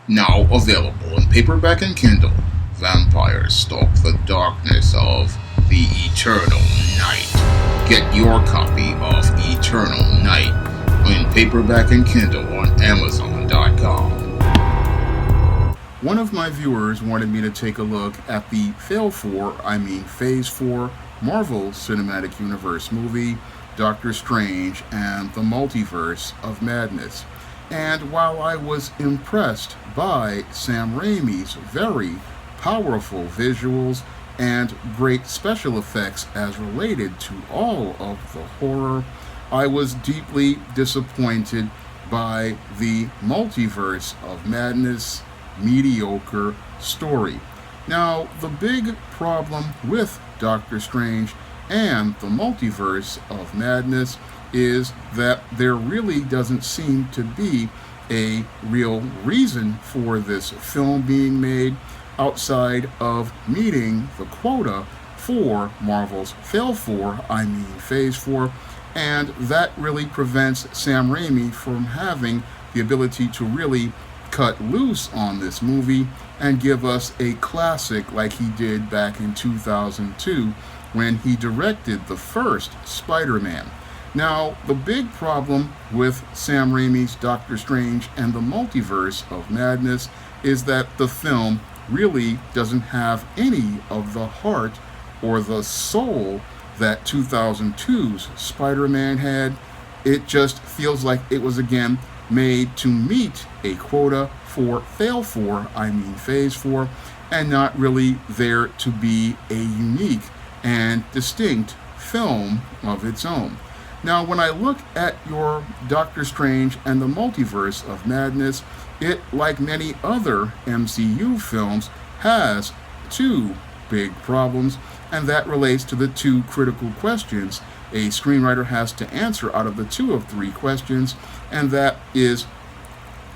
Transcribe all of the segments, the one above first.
Now available in paperback and Kindle, vampires stalk the darkness of the Eternal Night. Get your copy of Eternal Night in paperback and Kindle on Amazon.com. One of my viewers wanted me to take a look at the Phase 4 Marvel Cinematic Universe movie, Doctor Strange and the Multiverse of Madness. And while I was impressed by Sam Raimi's very powerful visuals and great special effects as related to all of the horror, I was deeply disappointed by the Multiverse of Madness mediocre story. Now, the big problem with Doctor Strange and the Multiverse of Madness is that there really doesn't seem to be a real reason for this film being made outside of meeting the quota for Marvel's Phase 4, and that really prevents Sam Raimi from having the ability to really cut loose on this movie and give us a classic like he did back in 2002 when he directed the first Spider-Man. Now, the big problem with Sam Raimi's Doctor Strange and the Multiverse of Madness is that the film really doesn't have any of the heart or the soul that 2002's Spider-Man had. It just feels like it was again made to meet a quota for Phase 4, and not really there to be a unique and distinct film of its own. Now, when I look at your Doctor Strange and the Multiverse of Madness, it, like many other MCU films, has two big problems, and that relates to the two critical questions a screenwriter has to answer out of the two of three questions, and that is,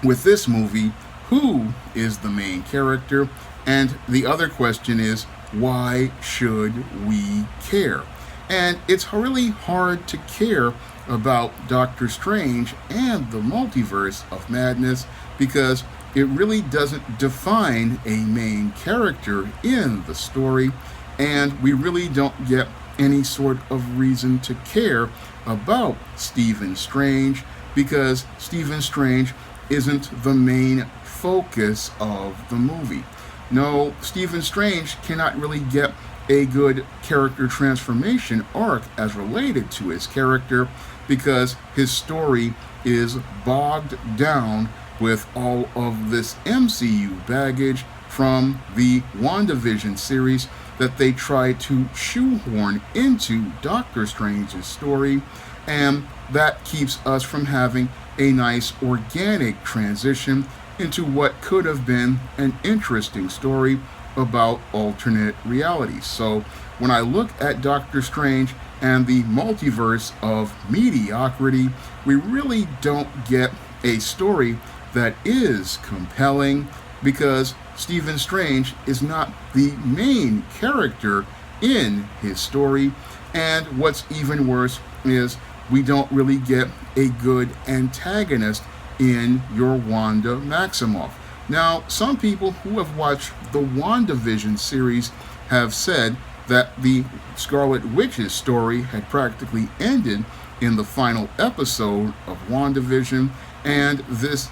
with this movie, who is the main character? And the other question is, why should we care? And it's really hard to care about Doctor Strange and the Multiverse of Madness because it really doesn't define a main character in the story, and we really don't get any sort of reason to care about Stephen Strange because Stephen Strange isn't the main focus of the movie. No, Stephen Strange cannot really get a good character transformation arc as related to his character because his story is bogged down with all of this MCU baggage from the WandaVision series that they try to shoehorn into Doctor Strange's story, and that keeps us from having a nice organic transition into what could have been an interesting story about alternate realities. So when I look at Doctor Strange and the Multiverse of Mediocrity, we really don't get a story that is compelling because Stephen Strange is not the main character in his story, and what's even worse is we don't really get a good antagonist in your Wanda Maximoff. Now, some people who have watched the WandaVision series have said that the Scarlet Witch's story had practically ended in the final episode of WandaVision, and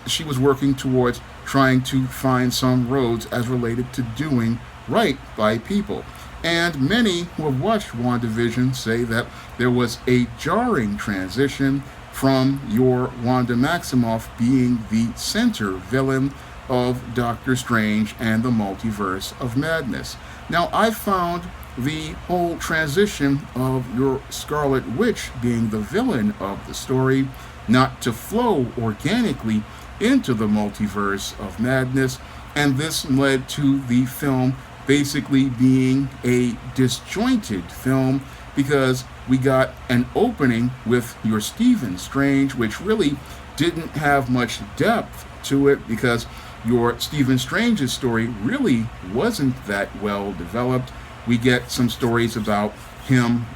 she was working towards trying to find some roads as related to doing right by people. And many who have watched WandaVision say that there was a jarring transition from your Wanda Maximoff being the center villain of Doctor Strange and the Multiverse of Madness. Now, I found the whole transition of your Scarlet Witch being the villain of the story not to flow organically into the Multiverse of Madness, and this led to the film basically being a disjointed film because we got an opening with your Stephen Strange, which really didn't have much depth to it because your Stephen Strange's story really wasn't that well developed. We get some stories about him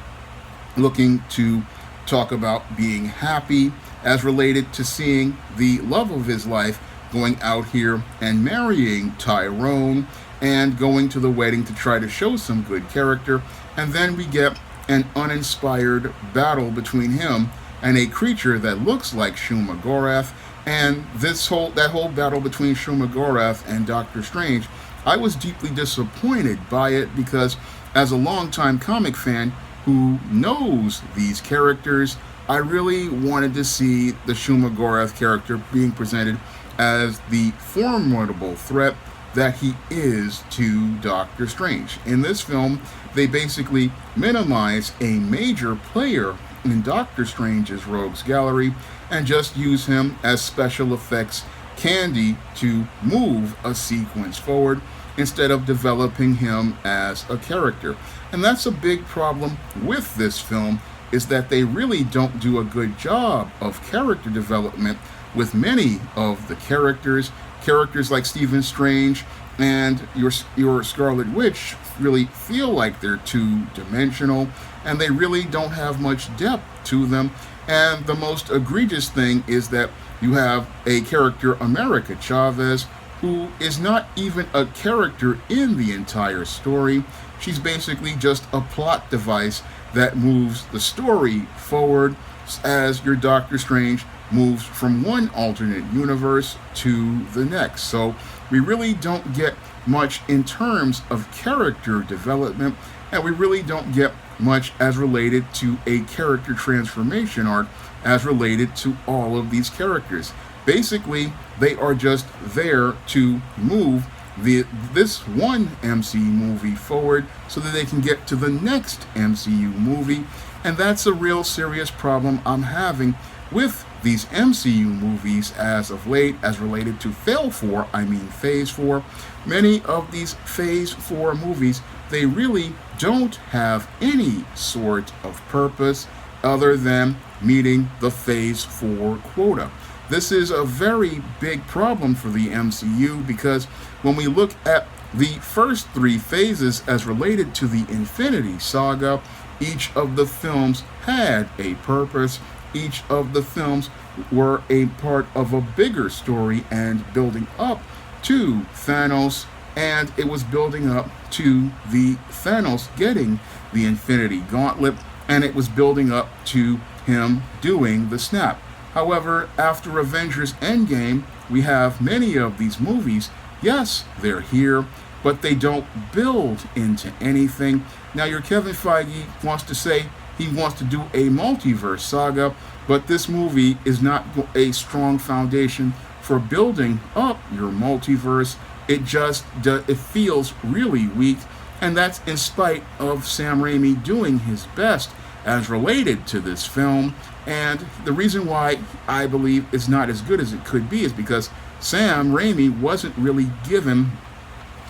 looking to talk about being happy as related to seeing the love of his life going out here and marrying Tyrone and going to the wedding to try to show some good character. And then we get an uninspired battle between him and a creature that looks like Shuma Gorath. And that whole battle between Shuma Gorath and Doctor Strange, I was deeply disappointed by it because as a longtime comic fan who knows these characters, I really wanted to see the Shuma Gorath character being presented as the formidable threat that he is to Doctor Strange. In this film, they basically minimize a major player in Doctor Strange's Rogues Gallery and just use him as special effects candy to move a sequence forward instead of developing him as a character. And that's a big problem with this film, is that they really don't do a good job of character development with many of the characters. Characters like Stephen Strange and your Scarlet Witch really feel like they're two-dimensional, and they really don't have much depth to them. And the most egregious thing is that you have a character, America Chavez, who is not even a character in the entire story. She's basically just a plot device that moves the story forward as your Doctor Strange moves from one alternate universe to the next. So we really don't get much in terms of character development, and we really don't get much as related to a character transformation arc as related to all of these characters. Basically, they are just there to move this one MCU movie forward so that they can get to the next MCU movie. And that's a real serious problem I'm having with these MCU movies as of late, as related to Phase 4. Many of these Phase 4 movies, they really don't have any sort of purpose other than meeting the Phase 4 quota. This is a very big problem for the MCU because when we look at the first three phases as related to the Infinity Saga, each of the films had a purpose. Each of the films were a part of a bigger story and building up to Thanos, and it was building up to the Thanos getting the Infinity Gauntlet, and it was building up to him doing the snap. However, after Avengers Endgame, we have many of these movies. Yes, they're here, but they don't build into anything. Now, your Kevin Feige wants to say he wants to do a multiverse saga, but this movie is not a strong foundation for building up your multiverse. It feels really weak, and that's in spite of Sam Raimi doing his best as related to this film. And the reason why I believe it's not as good as it could be is because Sam Raimi wasn't really given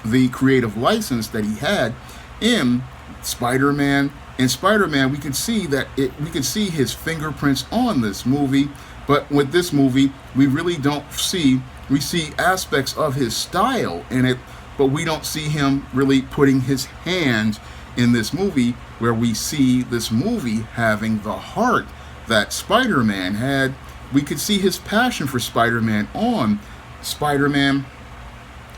the creative license that he had in Spider-Man. In Spider-Man, we could see his fingerprints on this movie, but with this movie, we really don't see. We see aspects of his style in it, but we don't see him really putting his hand in this movie, where we see this movie having the heart that Spider-Man had. We could see his passion for Spider-Man on Spider-Man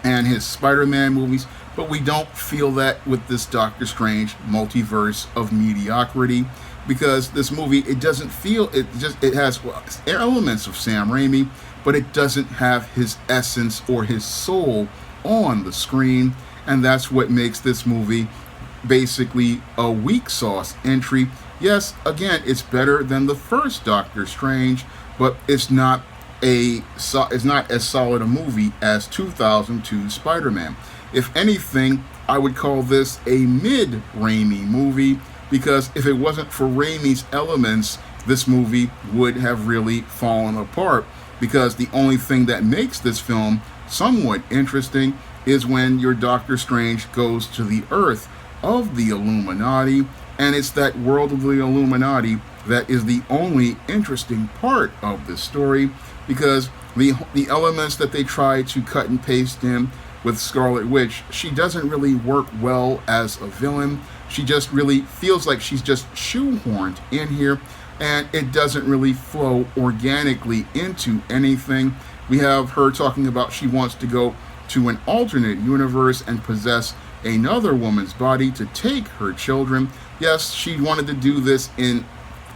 and his Spider-Man movies, but we don't feel that with this Doctor Strange multiverse of mediocrity, because this movie, it has elements of Sam Raimi, but it doesn't have his essence or his soul on the screen, and that's what makes this movie basically a weak sauce entry. Yes, again, it's better than the first Doctor Strange, but it's not as solid a movie as 2002 Spider-Man. If anything, I would call this a mid-Raimi movie, because if it wasn't for Raimi's elements, this movie would have really fallen apart, because the only thing that makes this film somewhat interesting is when your Doctor Strange goes to the Earth of the Illuminati, and it's that world of the Illuminati that is the only interesting part of this story, because the elements that they try to cut and paste in with Scarlet Witch, she doesn't really work well as a villain. She just really feels like she's just shoehorned in here, and it doesn't really flow organically into anything. We have her talking about she wants to go to an alternate universe and possess another woman's body to take her children. Yes, she wanted to do this in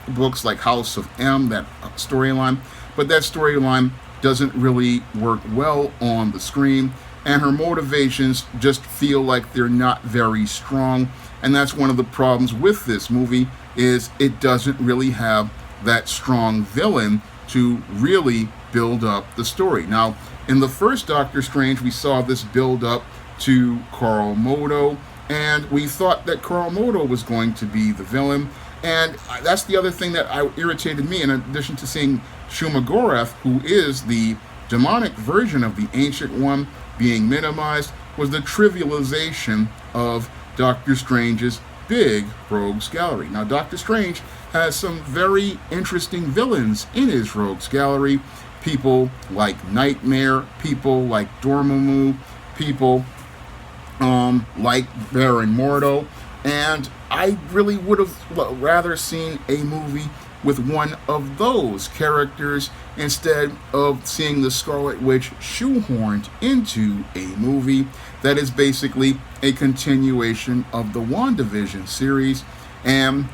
books like House of M, that storyline, but that storyline doesn't really work well on the screen, and her motivations just feel like they're not very strong. And that's one of the problems with this movie, is it doesn't really have that strong villain to really build up the story. Now, in the first Doctor Strange, we saw this build up to Karl Modo, and we thought that Karl Modo was going to be the villain. And that's the other thing that irritated me, in addition to seeing Shumagorath, who is the demonic version of the Ancient One, being minimized, was the trivialization of Doctor Strange's big rogues gallery. Now, Doctor Strange has some very interesting villains in his rogues gallery. People like Nightmare, people like Dormammu, people like Baron Mordo, and I really would have rather seen a movie with one of those characters instead of seeing the Scarlet Witch shoehorned into a movie that is basically a continuation of the WandaVision series, and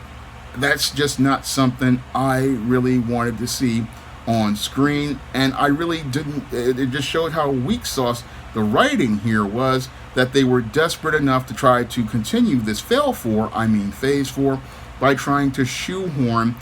that's just not something I really wanted to see on screen. And I really didn't, it just showed how weak sauce the writing here was, that they were desperate enough to try to continue this phase 4, by trying to shoehorn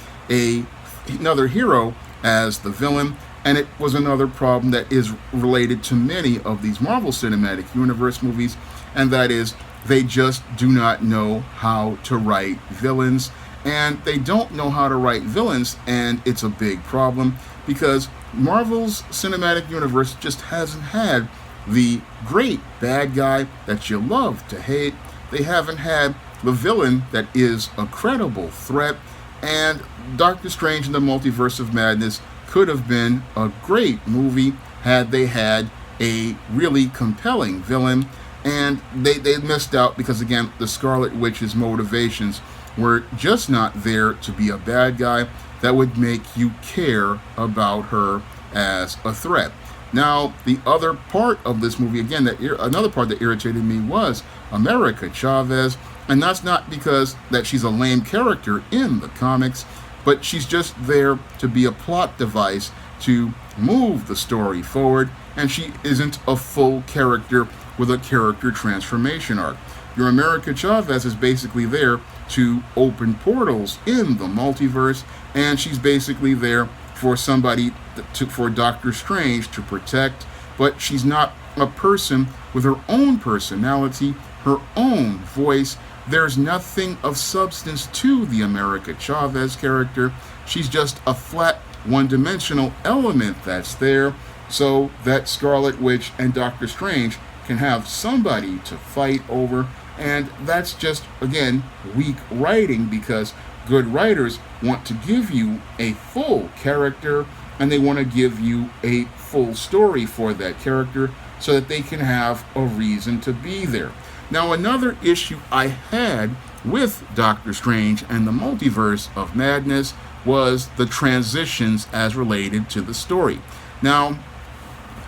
another hero as the villain. And it was another problem that is related to many of these Marvel Cinematic Universe movies, and that is they just do not know how to write villains. And they don't know how to write villains, and it's a big problem, because Marvel's Cinematic Universe just hasn't had the great bad guy that you love to hate. They haven't had the villain that is a credible threat. And Doctor Strange in the Multiverse of Madness could have been a great movie had they had a really compelling villain. And they missed out because, again, the Scarlet Witch's motivations were just not there to be a bad guy that would make you care about her as a threat. Now, the other part of this movie, again, another part that irritated me was America Chavez, and that's not because that she's a lame character in the comics, but she's just there to be a plot device to move the story forward, and she isn't a full character with a character transformation arc. Your America Chavez is basically there to open portals in the multiverse, and she's basically there for for Doctor Strange to protect, but she's not a person with her own personality, her own voice. There's nothing of substance to the America Chavez character. She's just a flat, one-dimensional element that's there, so that Scarlet Witch and Doctor Strange can have somebody to fight over. And that's just, again, weak writing, because good writers want to give you a full character, and they want to give you a full story for that character so that they can have a reason to be there. Now, another issue I had with Doctor Strange and the Multiverse of Madness was the transitions as related to the story. Now,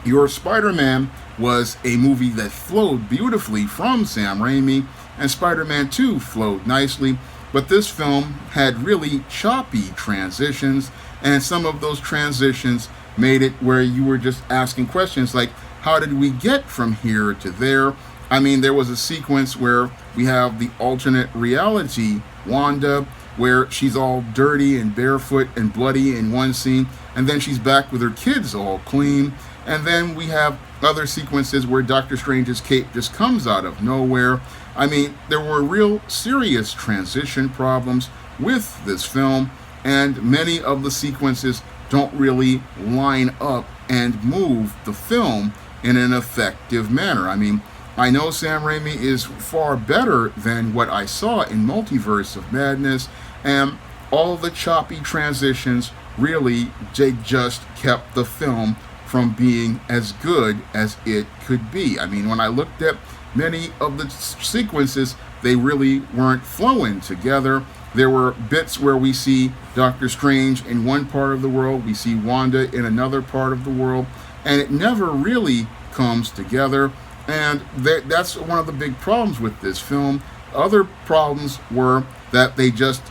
your Spider-Man was a movie that flowed beautifully from Sam Raimi, and Spider-Man 2 flowed nicely, but this film had really choppy transitions, and some of those transitions made it where you were just asking questions like, how did we get from here to there? I mean, there was a sequence where we have the alternate reality Wanda, where she's all dirty and barefoot and bloody in one scene, and then she's back with her kids all clean. And then we have other sequences where Doctor Strange's cape just comes out of nowhere. I mean, there were real serious transition problems with this film, and many of the sequences don't really line up and move the film in an effective manner. I mean, I know Sam Raimi is far better than what I saw in Multiverse of Madness, and all the choppy transitions really just kept the film from being as good as it could be. I mean, when I looked at many of the sequences, they really weren't flowing together. There were bits where we see Doctor Strange in one part of the world, we see Wanda in another part of the world, and it never really comes together. And that's one of the big problems with this film. Other problems were that they just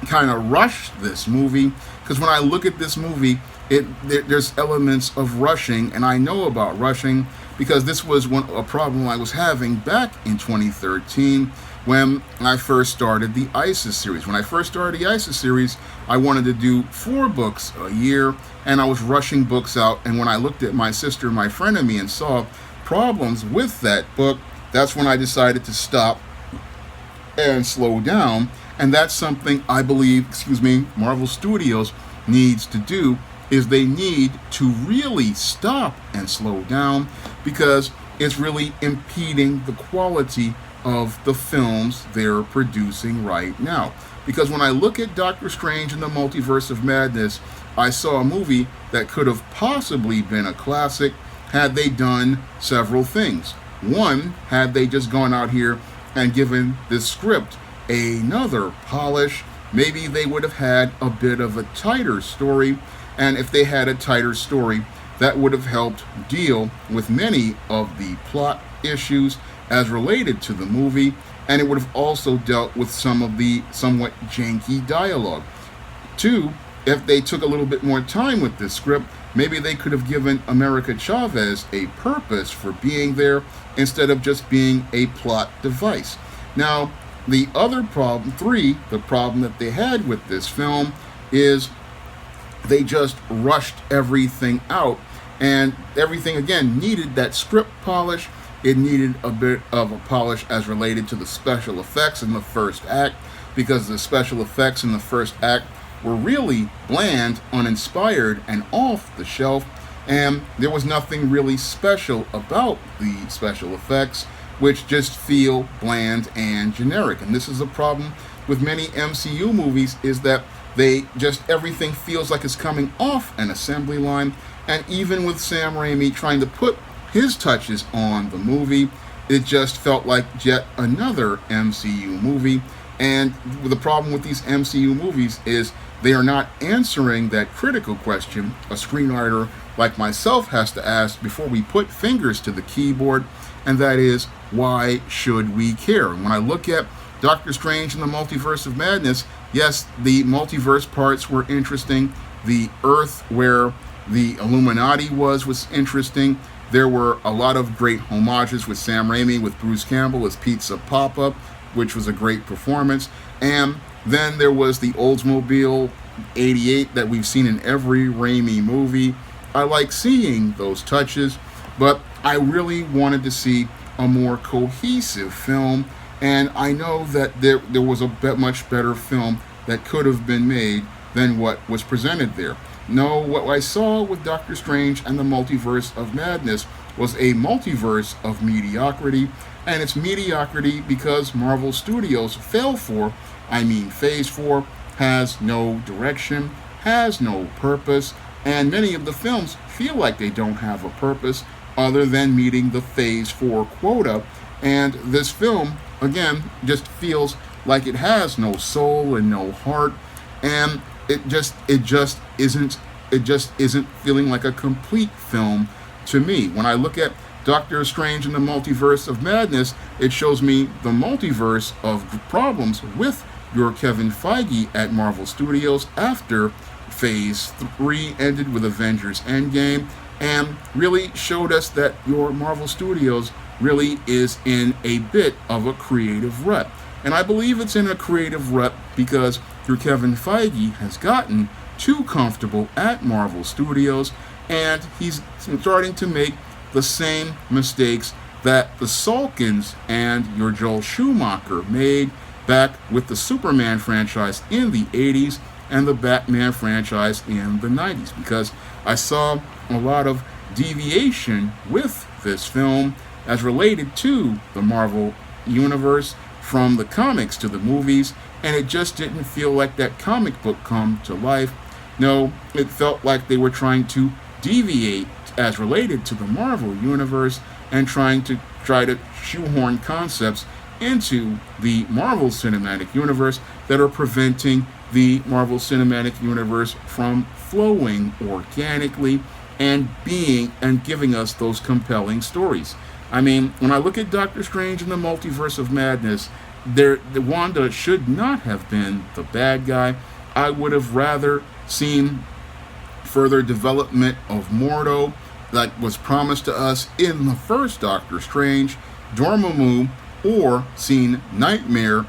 kind of rushed this movie, because when I look at this movie, there's elements of rushing, and I know about rushing because this was a problem I was having back in 2013 when I first started the ISIS series. When I first started the ISIS series, I wanted to do 4 books a year, and I was rushing books out. And when I looked at my sister, my friend, and me, and saw problems with that book, that's when I decided to stop and slow down. And that's something I believe, Marvel Studios needs to do, is they need to really stop and slow down, because it's really impeding the quality of the films they're producing right now. Because when I look at Doctor Strange and the Multiverse of Madness, I saw a movie that could have possibly been a classic had they done several things. One, had they just gone out here and given this script another polish, maybe they would have had a bit of a tighter story. And if they had a tighter story, that would have helped deal with many of the plot issues as related to the movie, and it would have also dealt with some of the somewhat janky dialogue. 2, if they took a little bit more time with this script, maybe they could have given America Chavez a purpose for being there instead of just being a plot device. Now, the other problem, 3, the problem that they had with this film is they just rushed everything out, and everything again needed that script polish. It needed a bit of a polish as related to the special effects in the first act, because the special effects in the first act were really bland, uninspired, and off the shelf, and there was nothing really special about the special effects, which just feel bland and generic. And this is a problem with many MCU movies, is that they just, everything feels like it's coming off an assembly line. And even with Sam Raimi trying to put his touches on the movie, it just felt like yet another MCU movie. And the problem with these MCU movies is they are not answering that critical question a screenwriter like myself has to ask before we put fingers to the keyboard, and that is, why should we care? And when I look at Doctor Strange and the Multiverse of Madness, yes, the multiverse parts were interesting. The Earth where the Illuminati was interesting. There were a lot of great homages with Sam Raimi, with Bruce Campbell as Pizza Pop-Up, which was a great performance. And then there was the Oldsmobile 88 that we've seen in every Raimi movie. I like seeing those touches, but I really wanted to see a more cohesive film, and I know that there was a much better film that could have been made than what was presented there. No, what I saw with Doctor Strange and the Multiverse of Madness was a multiverse of mediocrity, and it's mediocrity because Marvel Studios Phase 4 has no direction, has no purpose, and many of the films feel like they don't have a purpose other than meeting the Phase 4 quota. And this film, again, just feels like it has no soul and no heart, and it just isn't feeling like a complete film to me. When I look at Doctor Strange and the Multiverse of Madness, it shows me the multiverse of problems with your Kevin Feige at Marvel Studios after Phase 3 ended with Avengers Endgame, and really showed us that your Marvel Studios really is in a bit of a creative rut. And I believe it's in a creative rut because your Kevin Feige has gotten too comfortable at Marvel Studios, and he's starting to make the same mistakes that the Salkins and your Joel Schumacher made back with the Superman franchise in the 80s and the Batman franchise in the 90s, because I saw a lot of deviation with this film as related to the Marvel Universe from the comics to the movies, and it just didn't feel like that comic book come to life. No, it felt like they were trying to deviate as related to the Marvel Universe and trying to shoehorn concepts into the Marvel Cinematic Universe that are preventing the Marvel Cinematic Universe from flowing organically. and giving us those compelling stories. I mean, when I look at Doctor Strange and the Multiverse of Madness, the Wanda should not have been the bad guy. I would have rather seen further development of Mordo that was promised to us in the first Doctor Strange, Dormammu, or seen Nightmare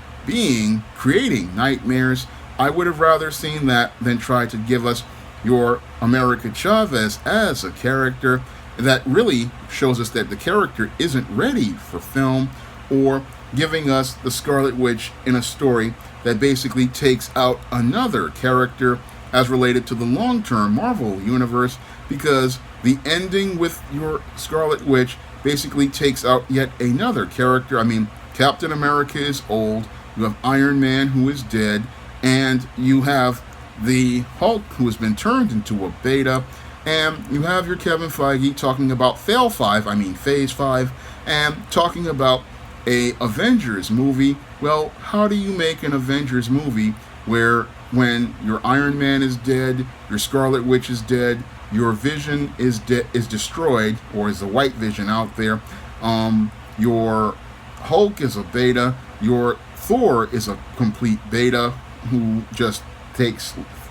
creating nightmares. I would have rather seen that than try to give us your America Chavez as a character that really shows us that the character isn't ready for film, or giving us the Scarlet Witch in a story that basically takes out another character as related to the long-term Marvel universe, because the ending with your Scarlet Witch basically takes out yet another character. I mean, Captain America is old, you have Iron Man who is dead, and you have the Hulk who has been turned into a beta, and you have your Kevin Feige talking about Phase 5, and talking about a Avengers movie. Well, how do you make an Avengers movie where when your Iron Man is dead, your Scarlet Witch is dead, your Vision is destroyed, or is the White Vision out there, your Hulk is a beta, your Thor is a complete beta who just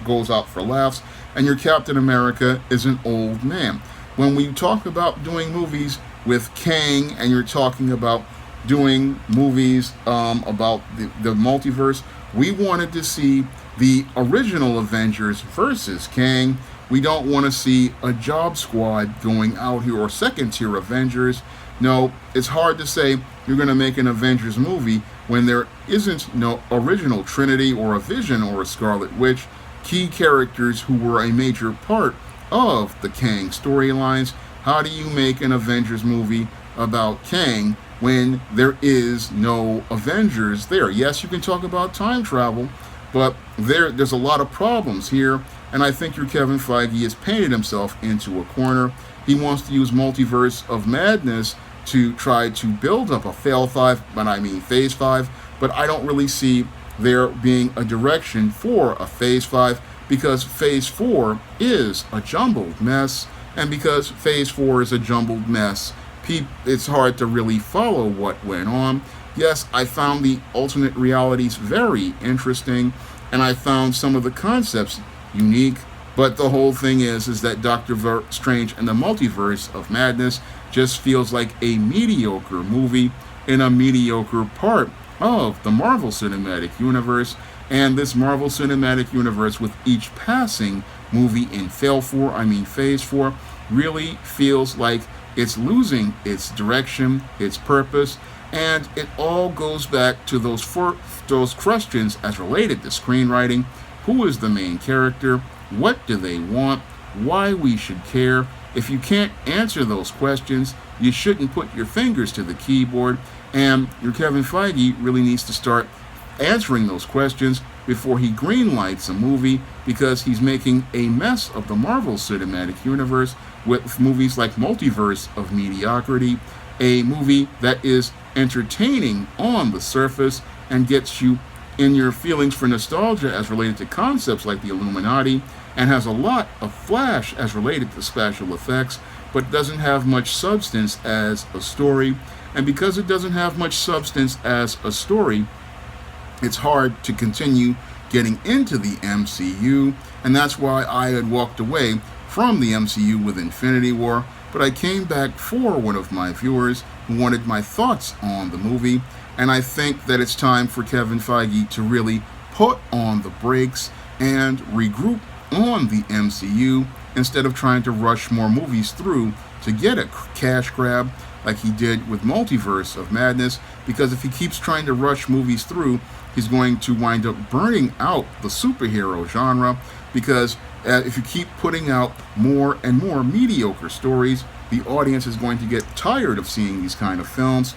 goes out for laughs, and your Captain America is an old man. When we talk about doing movies with Kang, and you're talking about doing movies about the multiverse, we wanted to see the original Avengers versus Kang. We don't want to see a job squad going out here, or second tier Avengers. No, it's hard to say you're going to make an Avengers movie when there isn't no original Trinity or a Vision or a Scarlet Witch, key characters who were a major part of the Kang storylines. How do you make an Avengers movie about Kang when there is no Avengers there? Yes, you can talk about time travel, but there's a lot of problems here, and I think your Kevin Feige has painted himself into a corner. He wants to use Multiverse of Madness to try to build up a Phase 5, but I don't really see there being a direction for a Phase 5, because Phase 4 is a jumbled mess, and because Phase 4 is a jumbled mess, it's hard to really follow what went on. Yes, I found the alternate realities very interesting, and I found some of the concepts unique, but the whole thing is that Doctor Strange and the Multiverse of Madness just feels like a mediocre movie in a mediocre part of the Marvel Cinematic Universe, and this Marvel Cinematic Universe, with each passing movie in Phase 4, really feels like it's losing its direction, its purpose, and it all goes back to those questions as related to screenwriting. Who is the main character? What do they want? Why we should care? If you can't answer those questions, you shouldn't put your fingers to the keyboard, and your Kevin Feige really needs to start answering those questions before he greenlights a movie, because he's making a mess of the Marvel Cinematic Universe with movies like Multiverse of Mediocrity, a movie that is entertaining on the surface and gets you in your feelings for nostalgia as related to concepts like the Illuminati, and has a lot of flash as related to special effects, but doesn't have much substance as a story. And because it doesn't have much substance as a story, it's hard to continue getting into the MCU, and that's why I had walked away from the MCU with Infinity War, but I came back for one of my viewers who wanted my thoughts on the movie, and I think that it's time for Kevin Feige to really put on the brakes and regroup on the MCU instead of trying to rush more movies through to get a cash grab like he did with Multiverse of Madness, because if he keeps trying to rush movies through, he's going to wind up burning out the superhero genre, because if you keep putting out more and more mediocre stories, the audience is going to get tired of seeing these kind of films,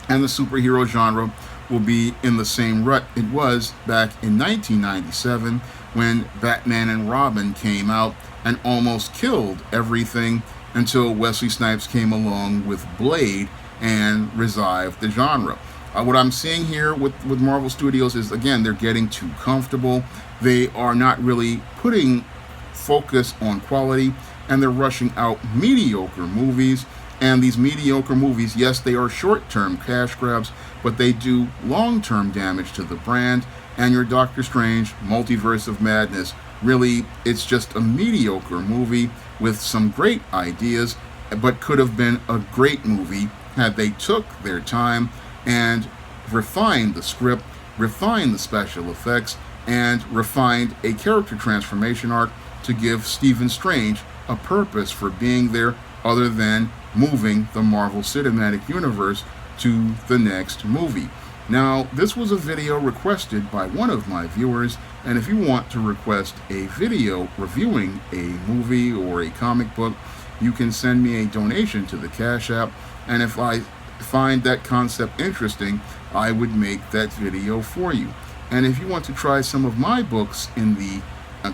and the superhero genre will be in the same rut it was back in 1997 when Batman and Robin came out and almost killed everything, until Wesley Snipes came along with Blade and revived the genre. What I'm seeing here with Marvel Studios is, again, they're getting too comfortable. They are not really putting focus on quality, and they're rushing out mediocre movies. And these mediocre movies, yes, they are short-term cash grabs, but they do long-term damage to the brand. And your Doctor Strange Multiverse of Madness, really, it's just a mediocre movie with some great ideas, but could have been a great movie had they took their time and refined the script, refined the special effects, and refined a character transformation arc to give Stephen Strange a purpose for being there other than moving the Marvel Cinematic Universe to the next movie. Now, this was a video requested by one of my viewers, and if you want to request a video reviewing a movie or a comic book, you can send me a donation to the Cash App, and if I find that concept interesting, I would make that video for you. And if you want to try some of my books in the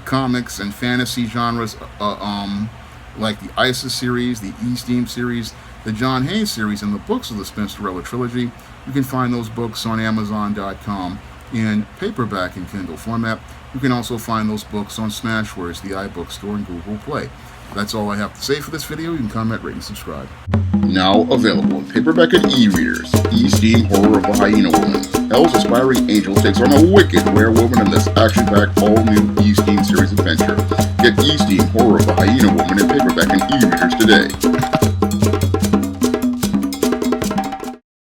comics and fantasy genres, like the ISIS series, the E-Steam series, the John Hayes series, and the books of the Spinsterella trilogy, you can find those books on Amazon.com in paperback and Kindle format. You can also find those books on Smashwords, the iBook Store, and Google Play. That's all I have to say for this video. You can comment, rate, and subscribe. Now available in paperback and e-readers, E-Steam Horror of the Hyena Woman. Hell's Aspiring Angel takes on a wicked werewolf in this action-packed all-new E-Steam series adventure. Get E-Steam Horror of the Hyena Woman in paperback and e-readers today.